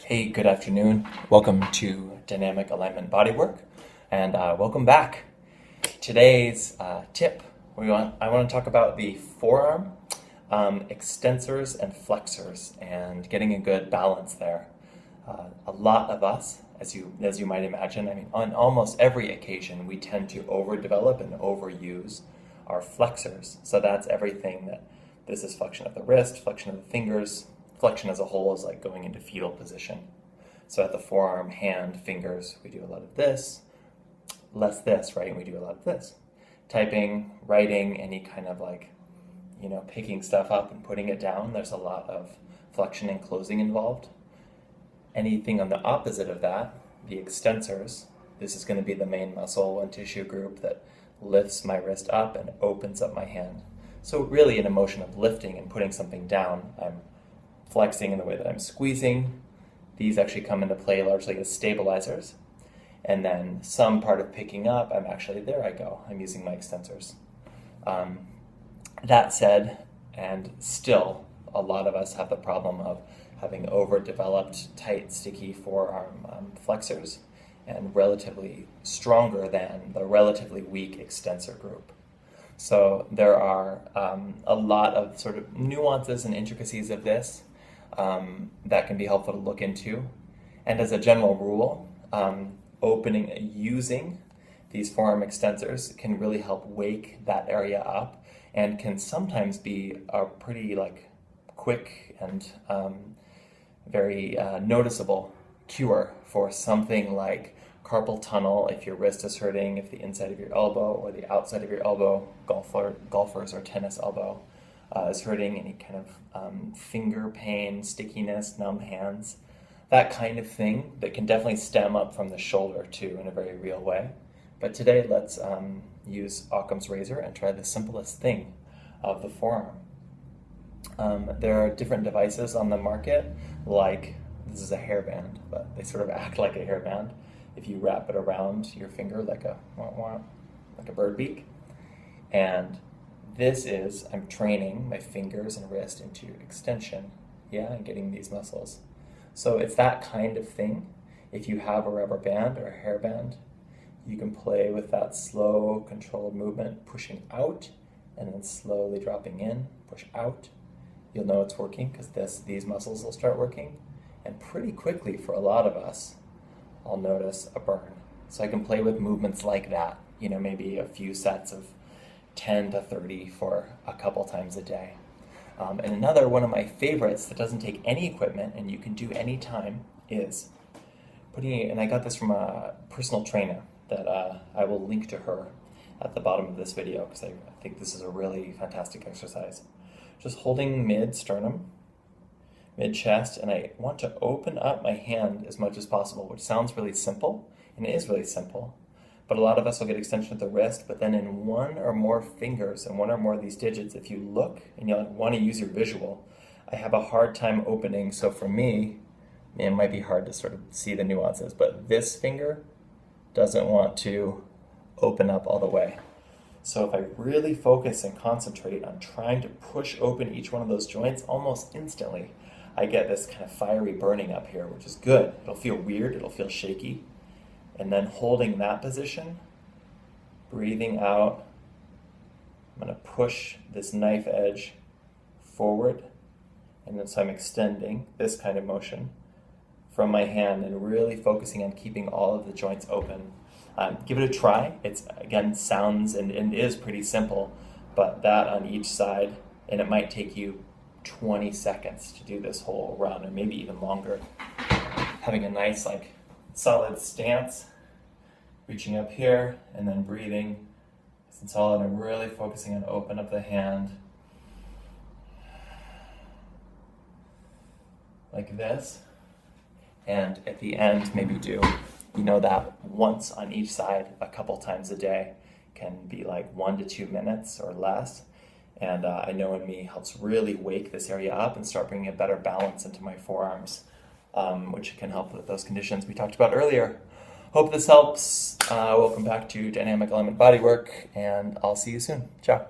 Hey, good afternoon. Welcome to Dynamic Alignment Bodywork, and welcome back. Today's tip, I want to talk about the forearm, extensors and flexors, and getting a good balance there. A lot of us, as you might imagine, on almost every occasion, we tend to overdevelop and overuse our flexors. So that's everything that this is flexion of the wrist, flexion of the fingers. Flexion as a whole is like going into fetal position. So at the forearm, hand, fingers, we do a lot of this, less this, right? And we do a lot of this. Typing, writing, any kind of picking stuff up and putting it down, there's a lot of flexion and closing involved. Anything on the opposite of that, the extensors, this is going to be the main muscle and tissue group that lifts my wrist up and opens up my hand. So really in a motion of lifting and putting something down, I'm flexing in the way that I'm squeezing. These actually come into play largely as stabilizers. And then some part of picking up, I'm using my extensors. That said, and still, a lot of us have the problem of having overdeveloped, tight, sticky forearm flexors and relatively stronger than the relatively weak extensor group. So there are a lot of sort of nuances and intricacies of this that can be helpful to look into. And as a general rule, using these forearm extensors can really help wake that area up and can sometimes be a pretty quick and very noticeable cure for something like carpal tunnel if your wrist is hurting, if the inside of your elbow or the outside of your elbow, golfers or tennis elbow, is hurting, any kind of finger pain, stickiness, numb hands, that kind of thing that can definitely stem up from the shoulder too in a very real way. But today let's use Occam's razor and try the simplest thing of the forearm. There are different devices on the market, like this is a hairband, but they sort of act like a hairband if you wrap it around your finger like a bird beak. And this is, I'm training my fingers and wrist into extension, and getting these muscles. So it's that kind of thing. If you have a rubber band or a hairband, you can play with that slow, controlled movement, pushing out and then slowly dropping in, push out. You'll know it's working because these muscles will start working. And pretty quickly for a lot of us, I'll notice a burn. So I can play with movements like that, maybe a few sets of 10 to 30 for a couple times a day. And another one of my favorites that doesn't take any equipment and you can do any time is and I got this from a personal trainer that I will link to her at the bottom of this video because I think this is a really fantastic exercise. Just holding mid-sternum, mid-chest, and I want to open up my hand as much as possible, which sounds really simple, and it is really simple. But a lot of us will get extension of the wrist, but then in one or more fingers and one or more of these digits, if you look and you want to use your visual, I have a hard time opening. So for me, it might be hard to sort of see the nuances, but this finger doesn't want to open up all the way. So if I really focus and concentrate on trying to push open each one of those joints, almost instantly, I get this kind of fiery burning up here, which is good. It'll feel weird, it'll feel shaky. And then holding that position, breathing out, I'm going to push this knife edge forward. And then so I'm extending this kind of motion from my hand and really focusing on keeping all of the joints open. Give it a try. It's, again, sounds and is pretty simple, but that on each side, and it might take you 20 seconds to do this whole run, or maybe even longer. Having a nice, solid stance, reaching up here, and then breathing. And solid, I'm really focusing on open up the hand. Like this. And at the end, maybe do, that once on each side a couple times a day. Can be 1 to 2 minutes or less. And I know in me helps really wake this area up and start bringing a better balance into my forearms, which can help with those conditions we talked about earlier. Hope this helps. Welcome back to Dynamic Alignment Bodywork, and I'll see you soon. Ciao.